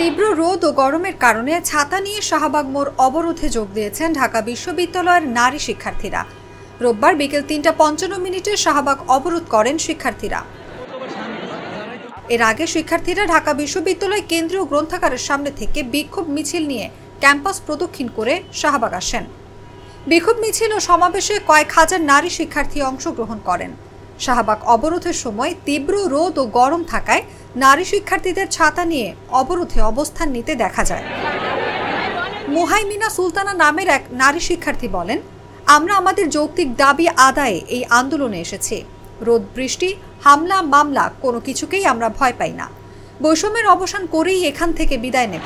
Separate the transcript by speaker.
Speaker 1: তীব্র রোদ ও গরমের কারণে ছাতা নিয়ে শাহবাগ মোড় অবরোধে যোগ দিয়েছেন ঢাকা বিশ্ববিদ্যালয়ের নারী শিক্ষার্থীরা। রোববার বিকেল ৩:৫৫ শাহবাগ অবরোধ করেন শিক্ষার্থীরা। এর আগে শিক্ষার্থীরা ঢাকা বিশ্ববিদ্যালয় কেন্দ্রীয় গ্রন্থাগারের সামনে থেকে বিক্ষোভ মিছিল নিয়ে ক্যাম্পাস প্রদক্ষিণ করে শাহবাগ আসেন। বিক্ষোভ মিছিল ও সমাবেশে কয়েক হাজার নারী শিক্ষার্থী অংশগ্রহণ করেন। শাহবাগ অবরোধের সময় তীব্র রোদ ও গরম থাকায় নারী শিক্ষার্থীদের ছাতা নিয়ে অবরোধে অবস্থান নিতে দেখা যায়। মুহাইমিনা সুলতানা নামের এক নারী শিক্ষার্থী বলেন, আমরা আমাদের যৌক্তিক দাবি আদায়ে এই আন্দোলনে এসেছি। রোদ বৃষ্টি হামলা মামলা কোনো কিছুকেই আমরা ভয় পাই না। বৈষম্যের অবসান করেই এখান থেকে বিদায় নেব।